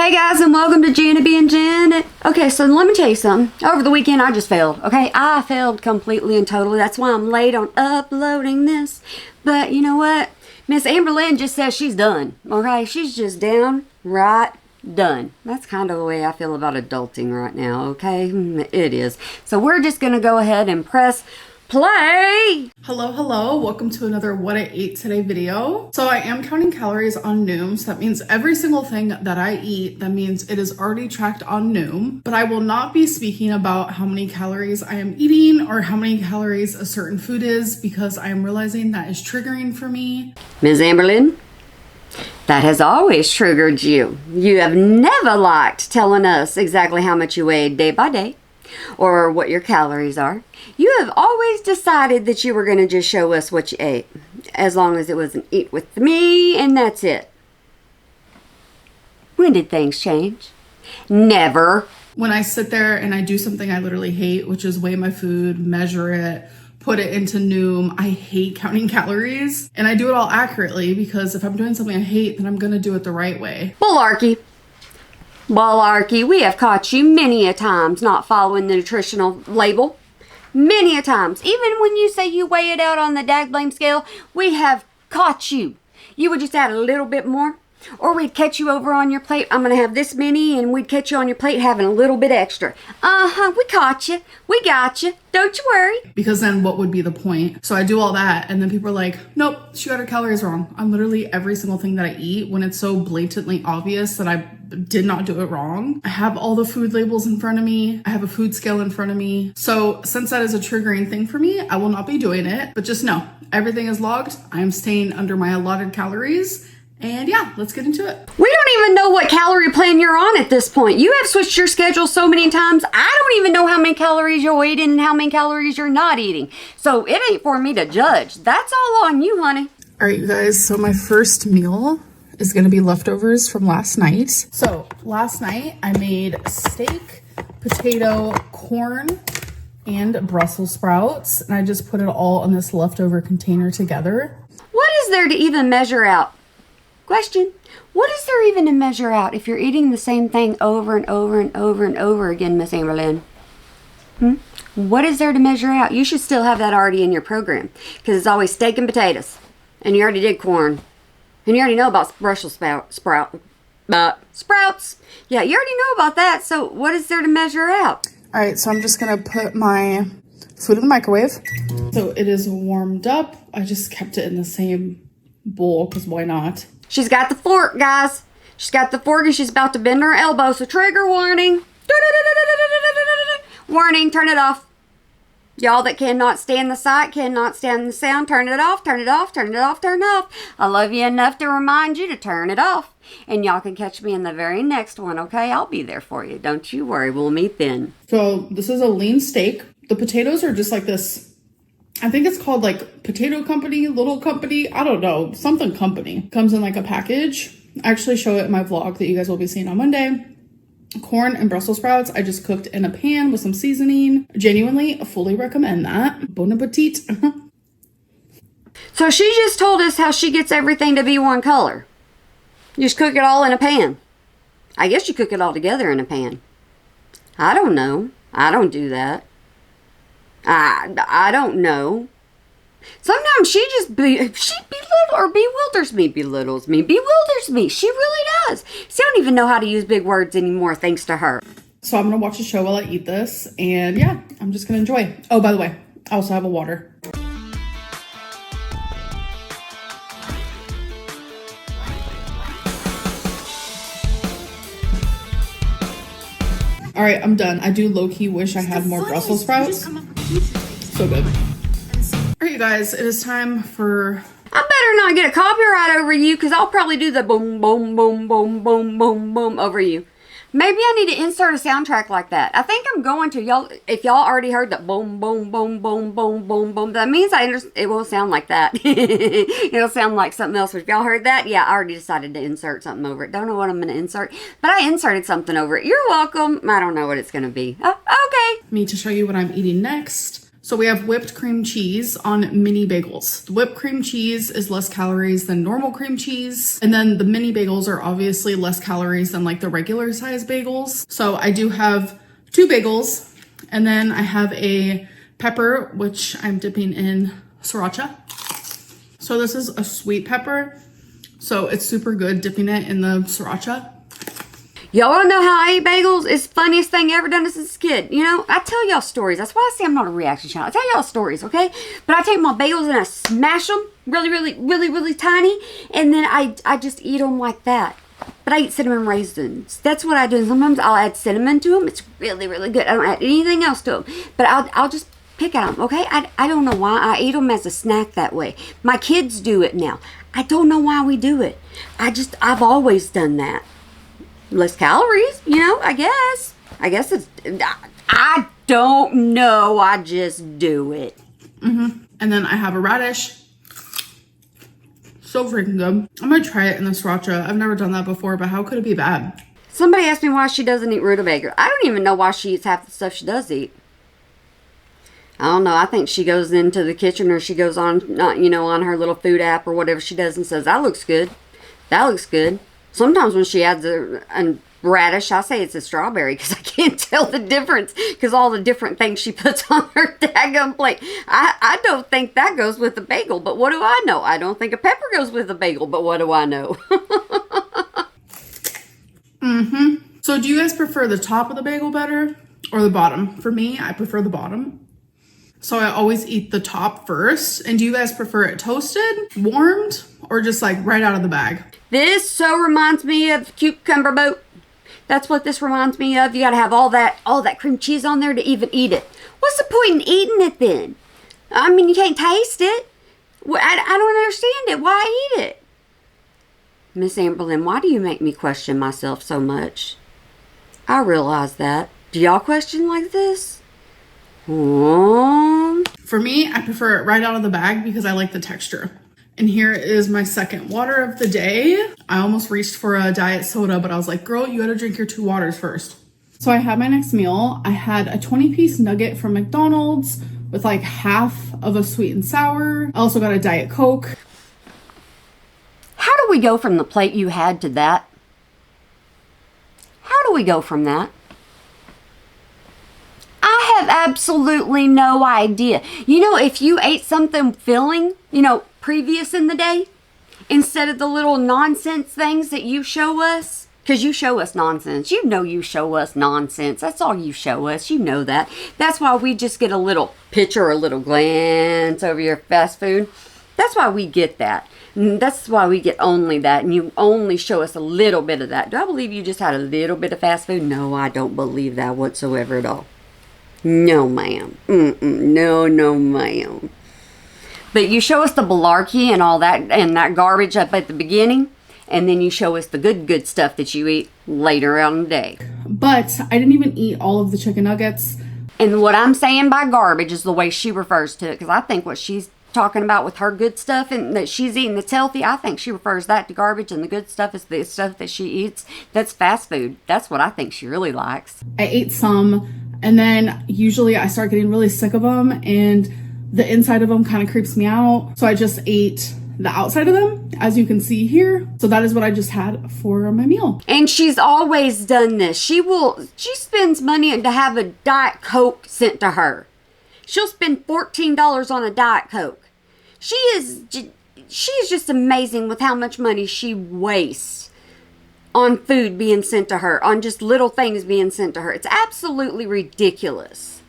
Hey guys, and welcome to Janet and Janet. Okay, so let me tell you something. Over the weekend, I just failed. Okay, I failed completely and totally. That's why I'm late on uploading this. But you know what? Miss Amberlynn just says she's done. Okay, she's just downright done. That's kind of the way I feel about adulting right now. Okay, it is. So we're just gonna go ahead and press play. Hello, welcome to another What I Ate Today video. So I am counting calories on Noom, so that means every single thing that I eat, that means it is already tracked on Noom, but I will not be speaking about how many calories I am eating or how many calories a certain food is, because I am realizing that is triggering for me. Ms. Amberlynn, that has always triggered you. You have never liked telling us exactly how much you weighed day by day or what your calories are. You have always decided that you were going to just show us what you ate, as long as it was an eat with me and that's it. When did things change? Never. When I sit there and I do something I literally hate, which is weigh my food, measure it, put it into Noom, I hate counting calories, and I do it all accurately, because if I'm doing something I hate, then I'm going to do it the right way. Malarkey. Malarkey, we have caught you many a times not following the nutritional label. Many a times. Even when you say you weigh it out on the dag-blame scale, we have caught you. You would just add a little bit more, or we'd catch you over on your plate. I'm going to have this many, and we'd catch you on your plate having a little bit extra. We caught you. We got you. Don't you worry. Because then what would be the point? So I do all that, and then people are like, nope, she got her calories wrong on literally every single thing that I eat, when it's so blatantly obvious that I did not do it wrong. I have all the food labels in front of me. I have a food scale in front of me. So since that is a triggering thing for me, I will not be doing it. But just know, everything is logged. I am staying under my allotted calories. And yeah, let's get into it. We don't even know what calorie plan you're on at this point. You have switched your schedule so many times. I don't even know how many calories you're eating and how many calories you're not eating. So it ain't for me to judge. That's all on you, honey. All right, you guys. So my first meal is going to be leftovers from last night. So last night I made steak, potato, corn, and Brussels sprouts. And I just put it all in this leftover container together. What is there to even measure out? Question. What is there even to measure out if you're eating the same thing over and over and over and over again, Miss Amberlynn? What is there to measure out? You should still have that already in your program, because it's always steak and potatoes. And you already did corn. And you already know about Brussels sprouts. Yeah, you already know about that. So what is there to measure out? All right, so I'm just going to put my food in the microwave. So it is warmed up. I just kept it in the same bowl, because why not? She's got the fork, guys. She's got the fork and she's about to bend her elbow. So trigger warning. Warning, turn it off. Y'all that cannot stand the sight, cannot stand the sound, turn it off, turn it off, turn it off, turn it off. I love you enough to remind you to turn it off. And y'all can catch me in the very next one, okay? I'll be there for you. Don't you worry. We'll meet then. So this is a lean steak. The potatoes are just like this. I think it's called like Potato Company, Little Company. I don't know. Something company. Comes in like a package. I actually show it in my vlog that you guys will be seeing on Monday. Corn and Brussels sprouts I just cooked in a pan with some seasoning. Genuinely, fully recommend that. Bon appetit. So she just told us how she gets everything to be one color. You just cook it all in a pan. I guess you cook it all together in a pan. I don't know. I don't do that. I don't know. Sometimes she belittles me. She really does. She don't even know how to use big words anymore, thanks to her. So I'm gonna watch a show while I eat this, and yeah, I'm just gonna enjoy. Oh, by the way, I also have a water. All right, I'm done. I do low-key wish I had more Brussels sprouts. So good. All right, you guys, it is time for... I better not get a copyright over you, because I'll probably do the boom, boom, boom, boom, boom, boom, boom over you. Maybe I need to insert a soundtrack like that. I think I'm going to. Y'all, if y'all already heard that boom, boom, boom, boom, boom, boom, boom, that means it won't sound like that. It'll sound like something else. But if y'all heard that, yeah, I already decided to insert something over it. Don't know what I'm going to insert, but I inserted something over it. You're welcome. I don't know what it's going to be. Oh, okay. Me to show you what I'm eating next. So we have whipped cream cheese on mini bagels. The whipped cream cheese is less calories than normal cream cheese. And then the mini bagels are obviously less calories than like the regular size bagels. So I do have 2 bagels, and then I have a pepper, which I'm dipping in sriracha. So this is a sweet pepper. So it's super good dipping it in the sriracha. Y'all wanna know how I eat bagels? It's the funniest thing I ever done since a kid. You know, I tell y'all stories. That's why I say I'm not a reaction channel. I tell y'all stories, okay? But I take my bagels and I smash them really tiny, and then I just eat them like that. But I eat cinnamon raisins. That's what I do. Sometimes I'll add cinnamon to them. It's really good. I don't add anything else to them. But I'll just pick at them, okay? I don't know why. I eat them as a snack that way. My kids do it now. I don't know why we do it. I've always done that. Less calories, you know, I guess it's, I don't know, I just do it. And then I have a radish. So freaking good. I'm gonna try it in the sriracha. I've never done that before, but how could it be bad? Somebody asked me why she doesn't eat rutabaga. I don't even know why she eats half the stuff she does eat. I don't know. I think she goes into the kitchen, or she goes on, you know, on her little food app or whatever she does and says, that looks good. That looks good. Sometimes when she adds a radish, I say it's a strawberry because I can't tell the difference because all the different things she puts on her daggum plate. I don't think that goes with a bagel, but what do I know? I don't think a pepper goes with a bagel, but what do I know? So do you guys prefer the top of the bagel better or the bottom? For me, I prefer the bottom. So I always eat the top first. And do you guys prefer it toasted, warmed, or just like right out of the bag? This so reminds me of cucumber boat. That's what this reminds me of. You gotta have all that cream cheese on there to even eat it. What's the point in eating it then? I mean, you can't taste it. I don't understand it. Why eat it? Miss Amberlynn, why do you make me question myself so much? I realize that. Do y'all question like this? For me, I prefer it right out of the bag because I like the texture. And here is my second water of the day. I almost reached for a diet soda, but I was like, girl, you gotta drink your 2 waters first. So I had my next meal. I had a 20-piece nugget from McDonald's with like half of a sweet and sour. I also got a Diet Coke. How do we go from the plate you had to that? How do we go from that? I have absolutely no idea. You know, if you ate something filling, you know, previous in the day, instead of the little nonsense things that you show us, because you show us nonsense. You know you show us nonsense. That's all you show us. You know that. That's why we just get a little picture or a little glance over your fast food. That's why we get that. And that's why we get only that. And you only show us a little bit of that. Do I believe you just had a little bit of fast food? No, I don't believe that whatsoever at all. No, ma'am. No, ma'am. But you show us the malarkey and all that and that garbage up at the beginning, and then you show us the good stuff that you eat later on in the day. But I didn't even eat all of the chicken nuggets. And what I'm saying by garbage is the way she refers to it, because I think what she's talking about with her good stuff and that she's eating that's healthy, I think she refers that to garbage, and the good stuff is the stuff that she eats that's fast food. That's what I think she really likes. I ate some, and then usually I start getting really sick of them, and the inside of them kind of creeps me out. So I just ate the outside of them, as you can see here. So that is what I just had for my meal. And she's always done this. She spends money to have a Diet Coke sent to her. She'll spend $14 on a Diet Coke. She is just amazing with how much money she wastes on food being sent to her, on just little things being sent to her. It's absolutely ridiculous.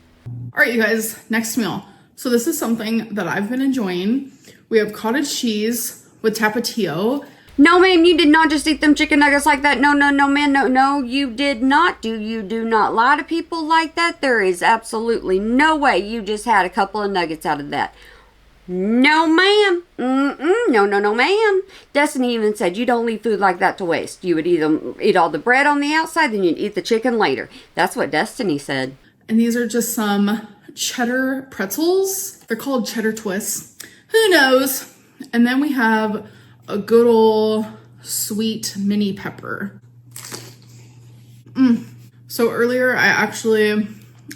All right, you guys, next meal. So this is something that I've been enjoying. We have cottage cheese with tapatio. No, ma'am, you did not just eat them chicken nuggets like that. No, ma'am, no, you did not. You do not lie to people like that. There is absolutely no way you just had a couple of nuggets out of that. No, ma'am. No, ma'am. Destiny even said you don't leave food like that to waste. You would eat all the bread on the outside, then you'd eat the chicken later. That's what Destiny said. And these are just some cheddar pretzels. They're called cheddar twists. Who knows? And then we have a good old sweet mini pepper. So earlier I actually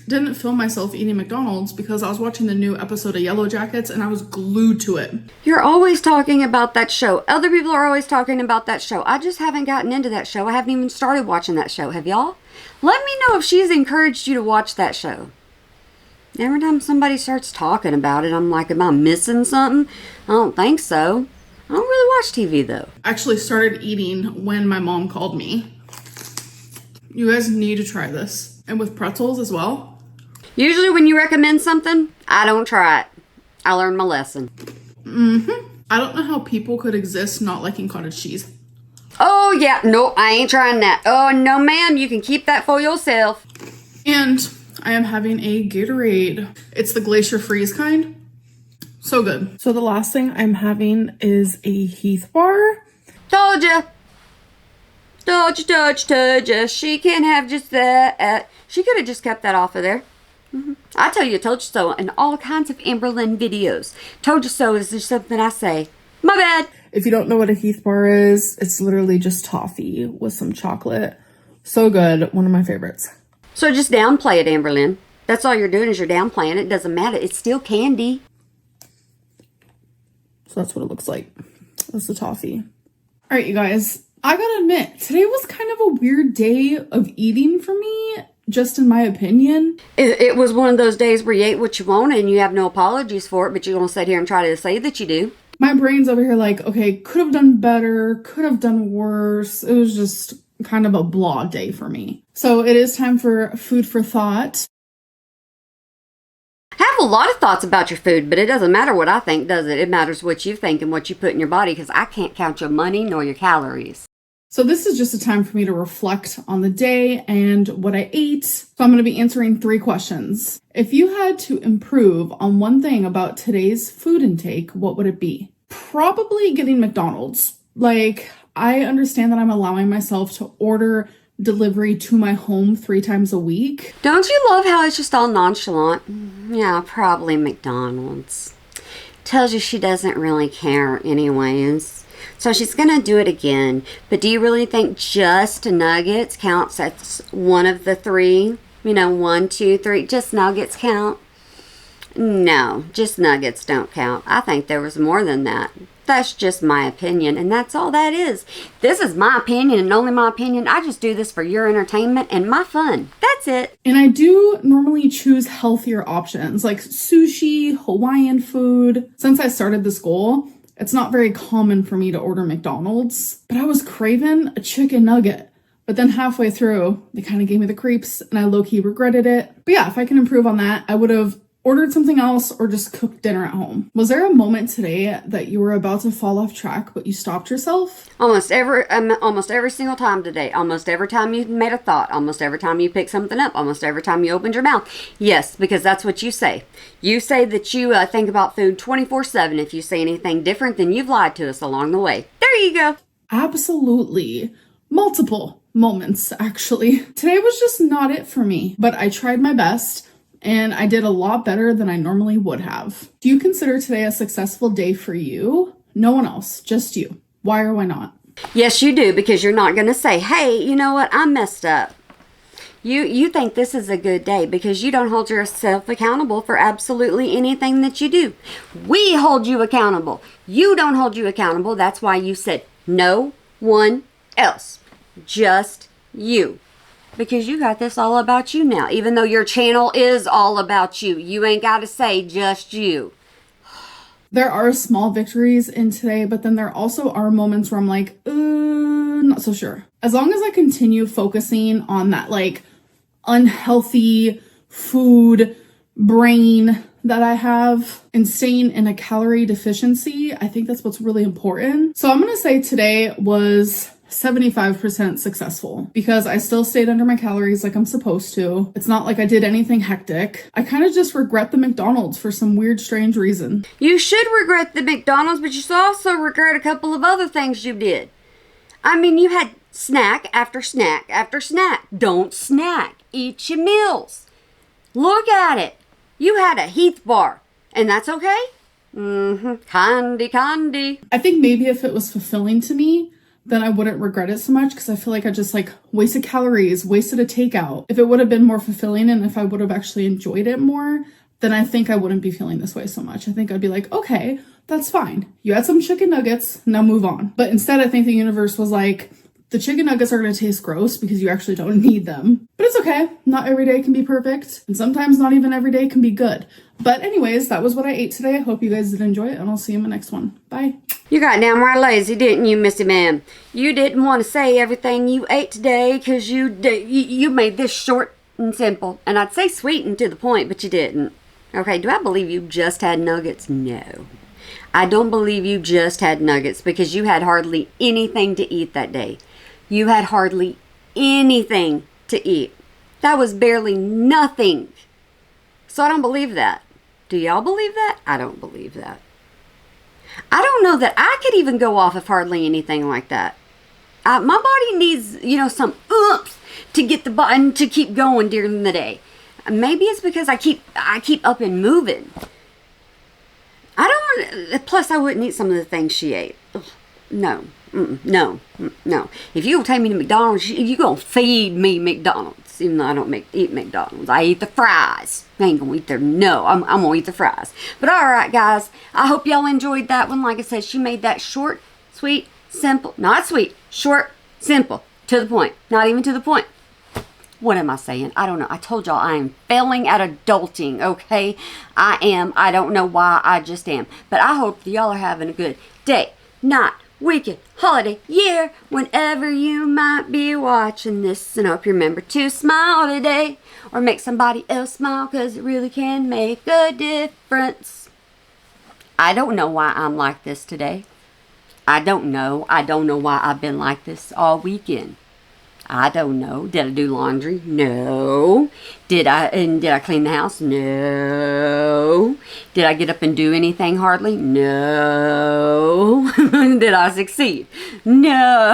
didn't film myself eating McDonald's because I was watching the new episode of Yellow Jackets and I was glued to it. You're always talking about that show. Other people are always talking about that show. I just haven't gotten into that show. I haven't even started watching that show. Have y'all? Let me know if she's encouraged you to watch that show. Every time somebody starts talking about it, I'm like, am I missing something? I don't think so. I don't really watch TV though. I actually started eating when my mom called me. You guys need to try this. And with pretzels as well. Usually when you recommend something, I don't try it. I learned my lesson. I don't know how people could exist not liking cottage cheese. Oh yeah, no, I ain't trying that. Oh no ma'am, you can keep that for yourself. And I am having a Gatorade. It's the Glacier Freeze kind. So good. So the last thing I'm having is a Heath bar. Told ya. Told ya. She can't have just that. She could have just kept that off of there. I tell you, told you so in all kinds of Amberlynn videos. Told you so is just something I say. My bad. If you don't know what a Heath bar is, it's literally just toffee with some chocolate. So good. One of my favorites. So just downplay it, Amberlynn. That's all you're doing is you're downplaying it. It doesn't matter. It's still candy. So that's what it looks like. That's the toffee. All right, you guys. I gotta admit, today was kind of a weird day of eating for me, just in my opinion. It was one of those days where you ate what you wanted and you have no apologies for it, but you're going to sit here and try to say that you do. My brain's over here like, okay, could have done better, could have done worse. It was just kind of a blah day for me. So it is time for food for thought. I have a lot of thoughts about your food, but it doesn't matter what I think, does it? It matters what you think and what you put in your body because I can't count your money nor your calories. So this is just a time for me to reflect on the day and what I ate. So I'm going to be answering 3 questions. If you had to improve on one thing about today's food intake, what would it be? Probably getting McDonald's. Like, I understand that I'm allowing myself to order delivery to my home 3 times a week. Don't you love how it's just all nonchalant? Yeah, probably McDonald's. Tells you she doesn't really care anyways. So she's going to do it again. But do you really think just nuggets counts as one of the 3? 1, 2, 3, just nuggets count? No, just nuggets don't count. I think there was more than that. That's just my opinion, and that's all that is. This is my opinion and only my opinion. I just do this for your entertainment and my fun. That's it. And I do normally choose healthier options like sushi, Hawaiian food. Since I started this goal, it's not very common for me to order McDonald's, but I was craving a chicken nugget. But then halfway through, they kind of gave me the creeps and I low-key regretted it. But yeah, if I can improve on that, I would have ordered something else or just cooked dinner at home. Was there a moment today that you were about to fall off track, but you stopped yourself? Almost every single time today. Almost every time you made a thought. Almost every time you picked something up. Almost every time you opened your mouth. Yes, because that's what you say. You say that you think about food 24/7. If you say anything different, then you've lied to us along the way. There you go. Absolutely. Multiple moments, actually. Today was just not it for me, but I tried my best. And I did a lot better than I normally would have. Do you consider today a successful day for you? No one else, just you. Why or why not? Yes, you do, because you're not going to say, hey, you know what, I messed up. You think this is a good day because you don't hold yourself accountable for absolutely anything that you do. We hold you accountable. You don't hold you accountable. That's why you said no one else. Just you. Because you got this all about you now. Even though your channel is all about you. You ain't got to say just you. There are small victories in today, but then there also are moments where I'm like, not so sure. As long as I continue focusing on that like unhealthy food brain that I have and staying in a calorie deficiency, I think that's what's really important. So I'm going to say today was 75% successful because I still stayed under my calories like I'm supposed to. It's not like I did anything hectic. I kind of just regret the McDonald's for some weird, strange reason. You should regret the McDonald's, but you should also regret a couple of other things you did. I mean, you had snack after snack after snack. Don't snack. Eat your meals. Look at it. You had a Heath bar, and that's okay? Candy. I think maybe if it was fulfilling to me, then I wouldn't regret it so much because I feel like I just like wasted calories, wasted a takeout. If it would have been more fulfilling and if I would have actually enjoyed it more, then I think I wouldn't be feeling this way so much. I think I'd be like, okay, that's fine. You had some chicken nuggets, now move on. But instead, I think the universe was like, the chicken nuggets are going to taste gross because you actually don't need them. But it's okay. Not every day can be perfect. And sometimes not even every day can be good. But anyways, that was what I ate today. I hope you guys did enjoy it, and I'll see you in the next one. Bye. You got downright lazy, didn't you, Missy Ma'am? You didn't want to say everything you ate today because you made this short and simple. And I'd say sweet and to the point, but you didn't. Okay, do I believe you just had nuggets? No. I don't believe you just had nuggets because you had hardly anything to eat that day. You had hardly anything to eat. That was barely nothing. So I don't believe that. Do y'all believe that? I don't believe that. I don't know that I could even go off of hardly anything like that. My body needs, some oomph to get the button to keep going during the day. Maybe it's because I keep up and moving. Plus I wouldn't eat some of the things she ate. Ugh, no. No. If you gonna take me to McDonald's, you gonna feed me McDonald's. Even though I don't eat McDonald's. I eat the fries. I ain't gonna eat their, no, I'm gonna eat the fries. But alright guys, I hope y'all enjoyed that one. Like I said, she made that short, sweet, simple, not sweet, short, simple, to the point. Not even to the point. What am I saying? I don't know. I told y'all I am failing at adulting, okay? I am. I don't know why. I just am. But I hope y'all are having a good day, night, weekend, holiday, year, whenever you might be watching this. And hope you remember to smile today or make somebody else smile because it really can make a difference. I don't know why I'm like this today. I don't know. I don't know why I've been like this all weekend. I don't know. Did I do laundry? No. Did I clean the house? No. Did I get up and do anything hardly? No. Did I succeed? No.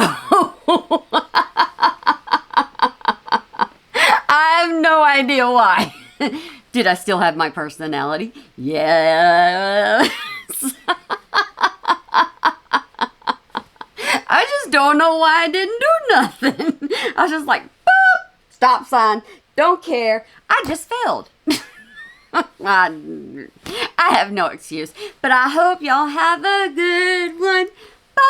I have no idea why. Did I still have my personality? Yes. I just don't know why I didn't do nothing. I was just like, boop, stop sign, don't care. I just failed. I have no excuse. But I hope y'all have a good one. Bye.